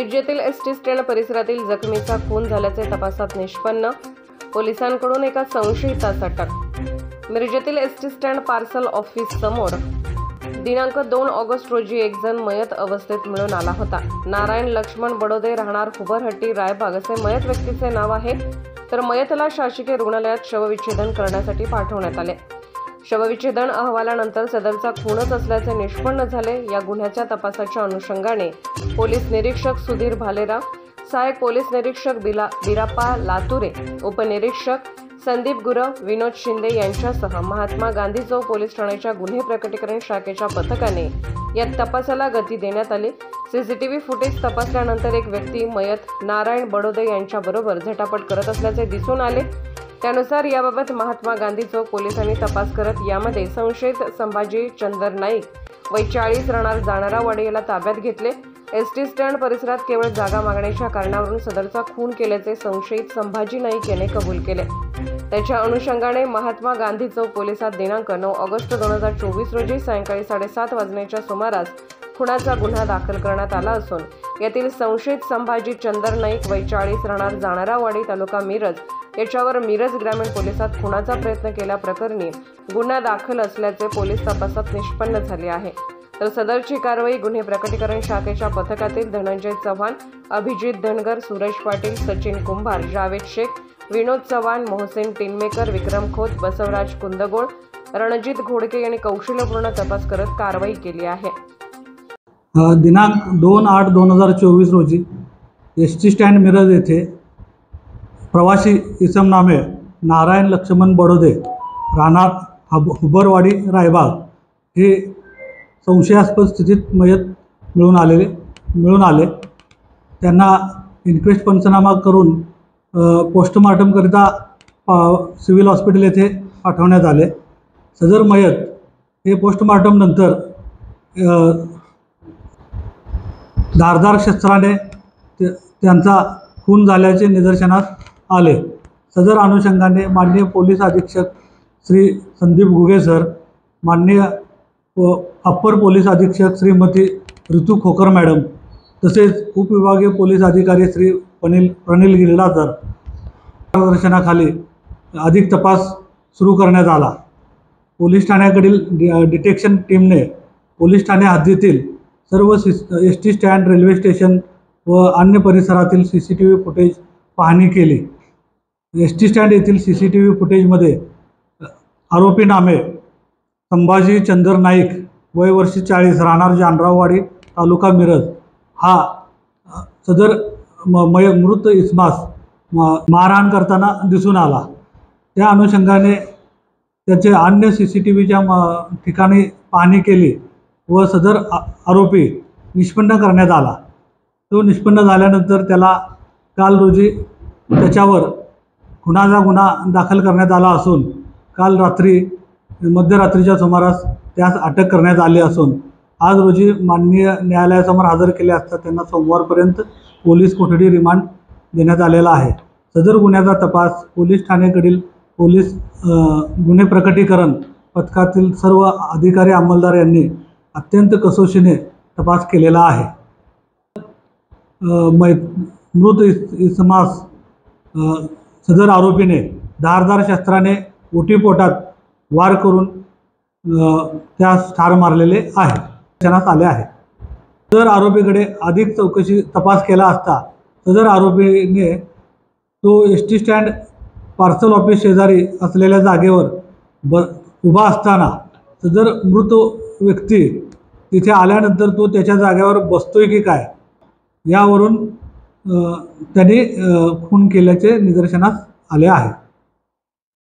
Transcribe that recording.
मिरजेतील ST stand परिसरातील जखमीचा खून झाल्याचे तपासात निष्पन्न। पोलिसांकडून एका संशयितास अटक। मिरजेतील एसटी स्टँड पार्सल ऑफिस समोर दिनांक 2 ऑगस्ट रोजी एक जण मयत अवस्थेत मिळून आला होता। नारायण लक्ष्मण बडोदे, राहणार हुबरहट्टी, रायबाग असे मयत व्यक्तीचे नाव आहे। तर मयतला शासकीय रुग्णालयात शवविच्छेदन करण्यासाठी पाठवण्यात आले। शवविच्छेदन अहवालानंतर सदरचा खूनच असल्याचे निष्पन्न झाले। या गुन्ह्याच्या तपासाच्या अनुषंगाने पोलीस निरीक्षक सुधीर भालेरा, सहाय्यक पोलीस निरीक्षक बिराप्पा लातुरे, उपनिरीक्षक संदीप गुरव, विनोद शिंदे यांच्यासह महात्मा गांधी चौक पोलीस ठाण्याच्या गुन्हे प्रकटीकरण शाखेच्या पथकाने या तपासाला गती देण्यात आली। सीसीटीव्ही फुटेज तपासल्यानंतर एक व्यक्ती मयत नारायण बडोदे यांच्याबरोबर झटापट करत असल्याचे दिसून आले। त्यानुसार याबाबत महात्मा गांधी चौक पोलिसांनी तपास करत यामध्ये संशयित संभाजी चंदर नाईक वय 40 राहणार जाणारावाडी याला ताब्यात घेतले। एसटी स्टँड परिसरात केवळ जागा मागण्याच्या कारणावरून सदरचा खून केल्याचे संशयित संभाजी नाईक याने कबूल केले। त्याच्या अनुषंगाने महात्मा गांधी चौक पोलिसात दिनांक 9 ऑगस्ट 2024 रोजी सायंकाळी 7:30 वाजण्याच्या सुमारास खुनाचा गुन्हा दाखल करण्यात आला असून यातील संशयित संभाजी चंदर नाईक वय 40 राहणार जाणारावाडी तालुका मिरज याच्यावर मिरज ग्रामीण पोलिसात खुनाचा प्रयत्न केल्याप्रकरणी गुन्हा दाखल असल्याचे पोलीस तपासात निष्पन्न झाले आहे। तर सदरची कारवाई गुन्हे प्रकटीकरण शाखेच्या पथकातील धनंजय चव्हाण, अभिजित धनगर, सुरेश पाटील, सचिन कुंभार, जावेद शेख, विनोद चव्हाण, मोहसिन टिनमेकर, विक्रम खोत, बसवराज कुंदगोळ, रणजित घोडके यांनी कौशल्यपूर्ण तपास करत कारवाई केली आहे। दिनांक 2/8/2024 रोजी एसटी स्टँड मिरज येथे प्रवासी इसम नामे नारायण लक्ष्मण बडोदे, राहणार हुबरवाडी, रायबाग हे संशयास्पद स्थितीत मयत मिळून आले। त्यांना इन्क्वेस्ट पंचनामा करून पोस्टमार्टमकरिता सिव्हिल हॉस्पिटल येथे पाठवण्यात आले। सदर मयत हे पोस्टमार्टमनंतर धारदार शस्त्राने त्यांचा खून झाल्याचे निदर्शनास आले। सदर अनुषंगाने माननीय पोलीस अधीक्षक श्री संदीप गुगे सर, माननीय अप्पर पोलीस अधीक्षक श्रीमती ऋतू खोकर मॅडम, तसेच उपविभागीय पोलीस अधिकारी श्री प्रनिल गिल्डा सर मार्गदर्शनाखाली अधिक तपास सुरू करण्यात आला। पोलीस ठाण्याकडील डिटेक्शन टीमने पोलीस ठाणे हद्दीतील सर्व एसटी स्टँड, रेल्वे स्टेशन व अन्य परिसरातील सीसीटीव्ही फुटेज पाहणी केली। एसटी स्टँड येथील सीसीटीव्ही फुटेजमध्ये आरोपी नामे संभाजी चंदर नाईक वय वर्ष 40 राहणार जानराववाडी तालुका मिरज हा सदर मृत इसमास मारहाण करताना दिसून आला। त्या अनुषंगाने त्याचे अन्य सीसीटीव्हीच्या ठिकाणी पाहणी केली व सदर आरोपी निष्पन्न करण्यात आला। तो निष्पन्न झाल्यानंतर त्याला काल रोजी त्याच्यावर खुनाचा गुन्हा दाखल करण्यात आला असून काल रात्री मध्यरात्रीच्या सुमारास त्यास अटक करण्यात आली असून आज रोजी माननीय न्यायालयासमोर हजर केले असता त्यांना सोमवारपर्यंत पोलीस कोठडी रिमांड देण्यात आलेला आहे। सदर गुन्ह्याचा तपास पोलीस ठाण्याकडील पोलीस गुन्हे प्रकटीकरण पथकातील सर्व अधिकारी अंमलदार यांनी अत्यंत कसोशीने तपास केलेला आहे। मृत इसमास सदर आरोपीने धारदार शस्त्राने ओटीपोटात वार करून त्यास ठार मारलेले आहे, निदर्शनास आले आहे। सदर आरोपीकडे अधिक चौकशी तपास केला असता सदर आरोपीने तो एसटी स्टँड पार्सल ऑफिस शेजारी असलेल्या जागेवर उभा असताना सदर मृत व्यक्ती तिथे आल्यानंतर तो त्याच्या जागेवर बसतोय की काय यावरून त्यांनी खून केल्याचे निदर्शनास आले आहे।